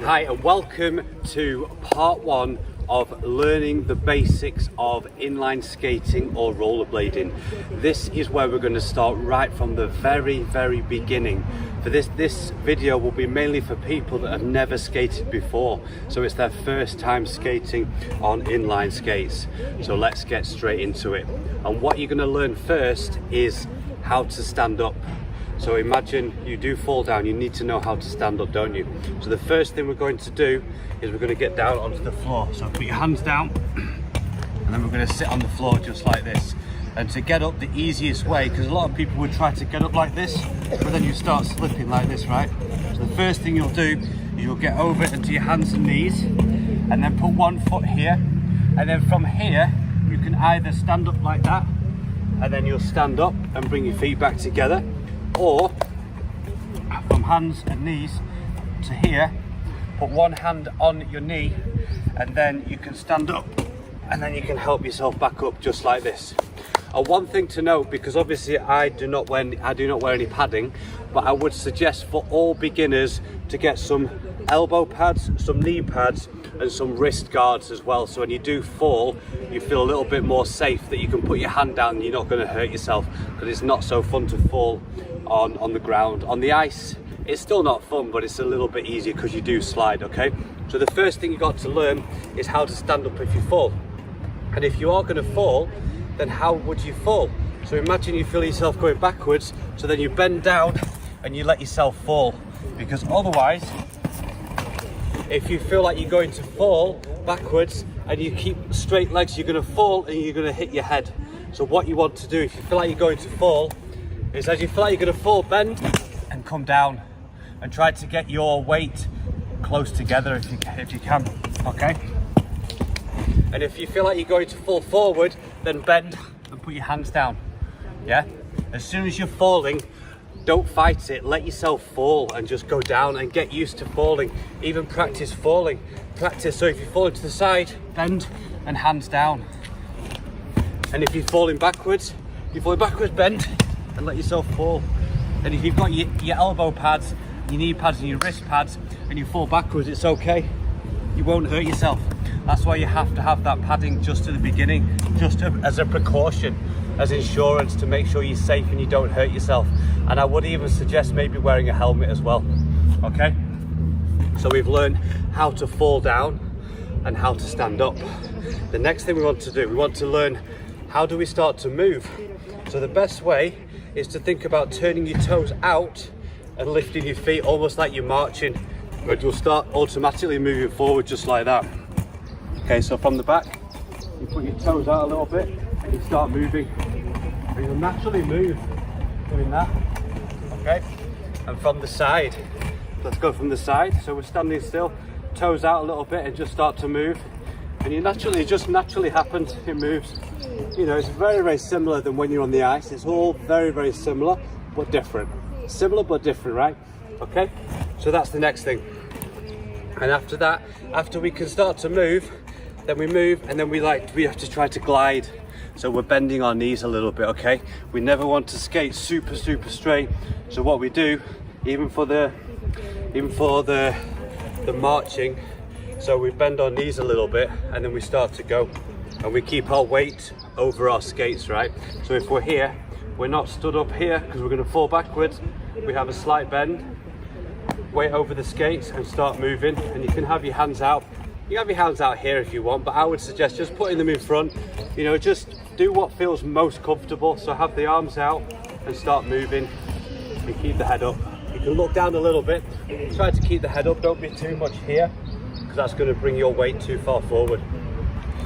Hi and welcome to part one of learning the basics of inline skating or rollerblading. This is where we're going to start right from the very beginning. For this video will be mainly for people that have never skated before, so it's their first time skating on inline skates. So let's get straight into it. And what you're going to learn first is how to stand up. So imagine you do fall down, you need to know how to stand up, don't you? So the first thing we're going to do is we're going to get down onto the floor. So put your hands down and then we're going to sit on the floor just like this. And to get up, the easiest way, because a lot of people would try to get up like this, but then you start slipping like this, right? So the first thing you'll do is you'll get over into your hands and knees and then put one foot here. And then from here, you can either stand up like that and then you'll stand up and bring your feet back together. Or from hands and knees to here, put one hand on your knee and then you can stand up and then you can help yourself back up just like this. One thing to note, because obviously I do not wear any padding, but I would suggest for all beginners to get some elbow pads, some knee pads and some wrist guards as well, so when you do fall you feel a little bit more safe, that you can put your hand down and you're not going to hurt yourself, because it's not so fun to fall on the ground. On the ice it's still not fun, but it's a little bit easier because you do slide. Okay, so the first thing you got to learn is how to stand up if you fall. And if you are going to fall, then how would you fall? So imagine you feel yourself going backwards, so then you bend down and you let yourself fall, because otherwise if you feel like you're going to fall backwards and you keep straight legs, you're going to fall and you're going to hit your head. So what you want to do if you feel like you're going to fall is, as you feel like you're going to fall, bend and come down and try to get your weight close together if you can. Okay, and if you feel like you're going to fall forward, then bend and put your hands down. Yeah, as soon as you're falling, don't fight it, let yourself fall and just go down and get used to falling. Even practice falling, practice. So if you're falling to the side, bend and hands down. And if you're falling backwards, bend and let yourself fall. And if you've got your elbow pads, your knee pads and your wrist pads and you fall backwards, it's okay, you won't hurt yourself. That's why you have to have that padding just at the beginning, just as a precaution, as insurance, to make sure you're safe and you don't hurt yourself. And I would even suggest maybe wearing a helmet as well. Okay, so we've learned how to fall down and how to stand up. The next thing we want to do, we want to learn how do we start to move. So the best way is to think about turning your toes out and lifting your feet almost like you're marching, but you'll start automatically moving forward just like that. Okay, so from the back, you put your toes out a little bit and you start moving. And you'll naturally move doing that. Okay, and from the side, let's go from the side. So we're standing still, toes out a little bit and just start to move. And it just naturally happens, it moves. You know, it's very similar than when you're on the ice. It's all very similar but different. Similar but different, right? Okay, so that's the next thing. And after that, after we can start to move, then we move and then we have to try to glide. So we're bending our knees a little bit. Okay, we never want to skate super straight. So what we do, even for the marching, so we bend our knees a little bit and then we start to go, and we keep our weight over our skates, right? So if we're here, we're not stood up here because we're going to fall backwards. We have a slight bend, weight over the skates and start moving. And you can have your hands out. You have your hands out here if you want, but I would suggest just putting them in front. You know, just do what feels most comfortable. So have the arms out and start moving and keep the head up. You can look down a little bit. Try to keep the head up. Don't be too much here, because that's going to bring your weight too far forward.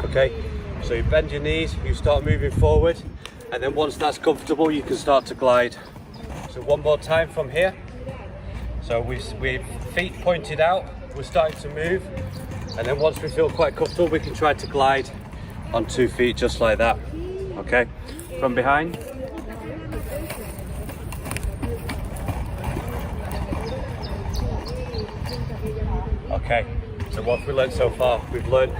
Okay, so you bend your knees, you start moving forward, and then once that's comfortable, you can start to glide. So one more time from here. So we've feet pointed out, we're starting to move, and then once we feel quite comfortable, we can try to glide on 2 feet just like that. Okay, from behind. Okay, so what have we learned so far? We've learned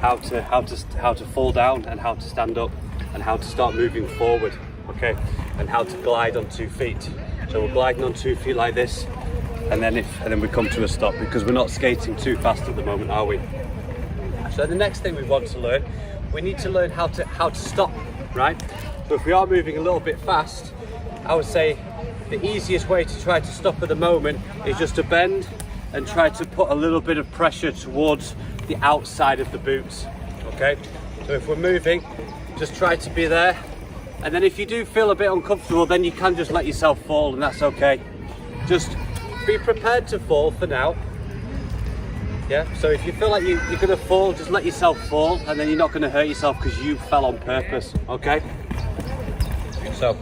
how to fall down and how to stand up and how to start moving forward. Okay, and how to glide on 2 feet. So we're gliding on 2 feet like this, and then we come to a stop, because we're not skating too fast at the moment, are we? So the next thing we want to learn, we need to learn how to stop, right? So if we are moving a little bit fast, I would say the easiest way to try to stop at the moment is just to bend and try to put a little bit of pressure towards the outside of the boots, okay? So if we're moving, just try to be there. And then if you do feel a bit uncomfortable, then you can just let yourself fall, and that's okay. Just be prepared to fall for now. Yeah, so if you feel like you're gonna fall, just let yourself fall, and then you're not gonna hurt yourself because you fell on purpose, okay? So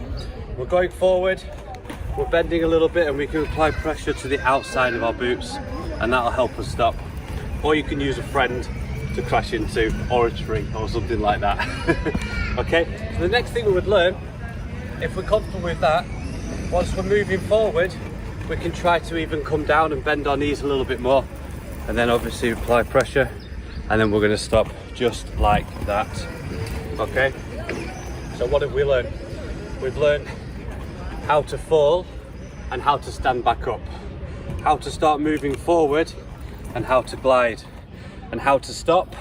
we're going forward, we're bending a little bit, and we can apply pressure to the outside of our boots, and that'll help us stop. Or you can use a friend to crash into, or a tree, or something like that. Okay, so the next thing we would learn, if we're comfortable with that, once we're moving forward, we can try to even come down and bend our knees a little bit more, and then obviously apply pressure, and then we're going to stop just like that. Okay, so what have we learned? We've learned how to fall and how to stand back up, how to start moving forward and how to glide, and how to stop,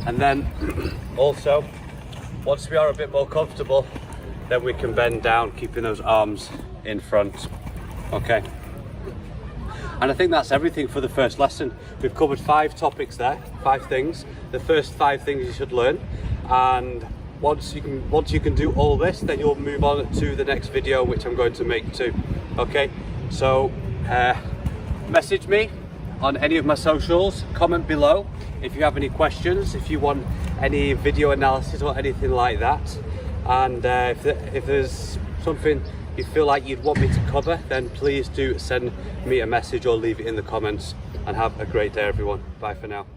and then also once we are a bit more comfortable, then we can bend down, keeping those arms in front. Okay, and I think that's everything for the first lesson. We've covered 5 topics there, 5 things, the first 5 things you should learn, and once you can do all this, then you'll move on to the next video, which I'm going to make too. Okay, so message me on any of my socials, comment below if you have any questions, if you want any video analysis or anything like that, and if there's something you feel like you'd want me to cover, then please do send me a message or leave it in the comments. And have a great day, everyone. Bye for now.